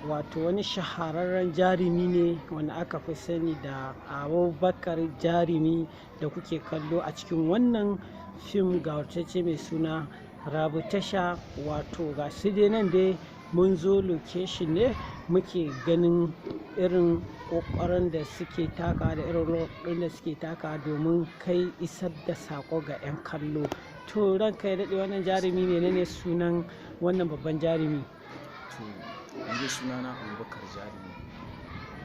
wato wani shahararren jarumi ne wanda aka fi sani da Abubakar Jarimi da kuke kallo a cikin wannan fim gawurtacce mai suna Rabu Tasha. Wato ga su dai nan dai mun zo location ne muke ganin irin ƙoƙarin da suke taka da irin rawar da suke taka domin kai isar da saƙo ga 'yan kallo. To ranka ya daɗe, wannan jarumi menene sunan wannan babban jarumi? Yanzu sunana Abubakar Jarimi,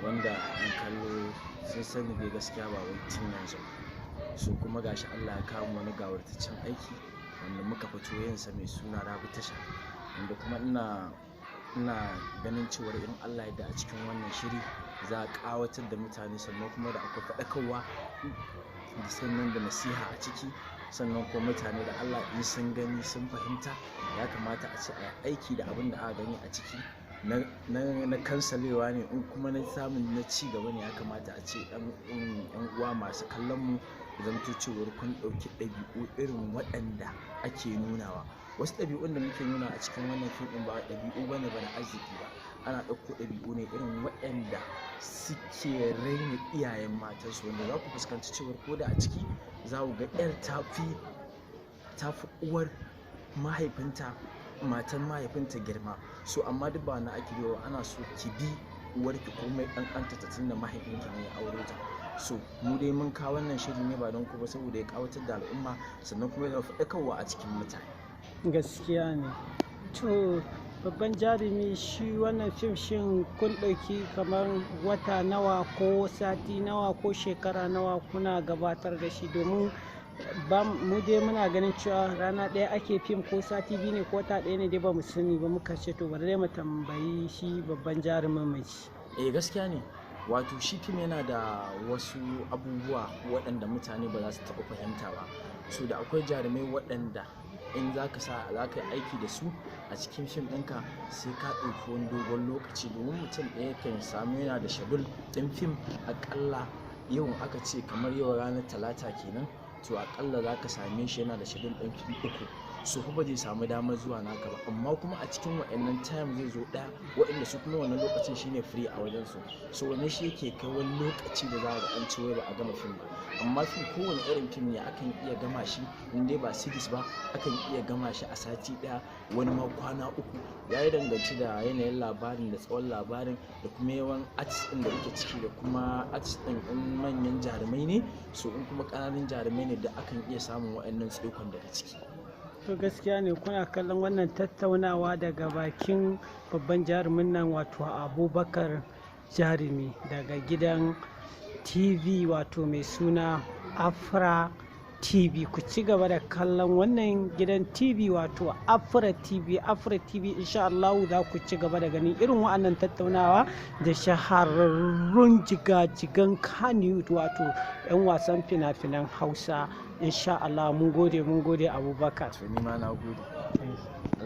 wanda an kallo sun sani dai gaskiya ba wai tun yanzu. So kuma gashi Allah ya kawo wani gawurtaccen aiki wanda muka fito yinsa mai suna Rabu Tasha, wanda kuma ina ganin cewar in Allah ya da a cikin wannan shiri za a ƙawatar da mutane, sannan kuma da akwai faɗakarwa da sannan da nasiha a ciki, sannan kuma mutane da Allah in sun gani sun fahimta ya kamata a ce a aiki da abin da aka gani a ciki na kansalewa ne, in kuma na samun na ci gaba ne ya kamata a ce yan uwa masu kallon mu zamto cewar kun ɗauki ɗabi'u irin waɗanda ake nunawa. Wasu ɗabi'un da muke nuna a cikin wannan fim ɗin ba ɗabi'u bane ba na arziki ba, ana ɗauko ɗabi'u ne irin waɗanda suke raina iyayen matansu, wanda za ku fuskanci cewar ko da a ciki za ku ga 'yar tafi uwar mahaifinta, matan mahaifinta girma. So amma duk ba na ake yi wa, ana so ki bi uwarki komai ƙanƙanta ta tunda mahaifinki ne ya aure ta. So mu dai mun kawo wannan shiri ne ba don ku ba, saboda ya ƙawatar da al'umma sannan kuma ya faɗakarwa a cikin mutane. Gaskiya ne. To babban jarumi, shi wannan fim shin kun ɗauki kamar wata nawa ko sati nawa ko shekara nawa kuna gabatar da shi? Domin mu dai muna ganin cewa rana ɗaya ake fim, ko sati biyu ne ko wata ɗaya ne dai ba mu sani ba. Muka ce to bari dai mu tambayi shi babban jarumin mai ci. Gaskiya ne, wato shi fim yana da wasu abubuwa waɗanda mutane ba za su taɓa fahimta ba. So da akwai jarumai waɗanda in za ka yi aiki da su a cikin fim ɗinka sai ka ɗauki wani dogon lokaci, domin mutum ɗaya kan samu yana da shagul ɗin fim aƙalla yau aka ce kamar yau ranar talata kenan, to aƙalla za ka same shi yana da shagul ɗin fim 3. So ba zai samu damar zuwa naka ba, amma kuma a cikin wa'annan time zai zo ɗaya waɗanda su kuma wannan lokacin shine free a wajen su. So wannan shi yake kai wani lokaci da za a ga an ce wai ba a gama fim ba. Amma fim kowane irin fim ne akan iya gama shi, in dai ba series ba akan iya gama shi a sati ɗaya, wani ma kwana 3. Ya yi danganci da yanayin labarin da tsawon labarin da kuma yawan artist ɗin da yake ciki da kuma artist ɗin in manyan jarumai ne, so in kuma ƙananan jarumai ne da akan iya samun wa'annan tsaikon daga ciki. To gaskiya ne, kuna kallon wannan tattaunawa daga bakin babban jarumin nan wato Abubakar Jarimi daga gidan TV wato mai suna Afra TV. Ku ci gaba da kallon wannan gidan TV wato Afra TV. Afra TV insha Allah za ku ci gaba da ganin irin wa'annan tattaunawa da shahararrun jigajigan Kannywood wato 'yan wasan fina-finan Hausa. Insha Allah mun gode Abubakar. Ni ma na gode.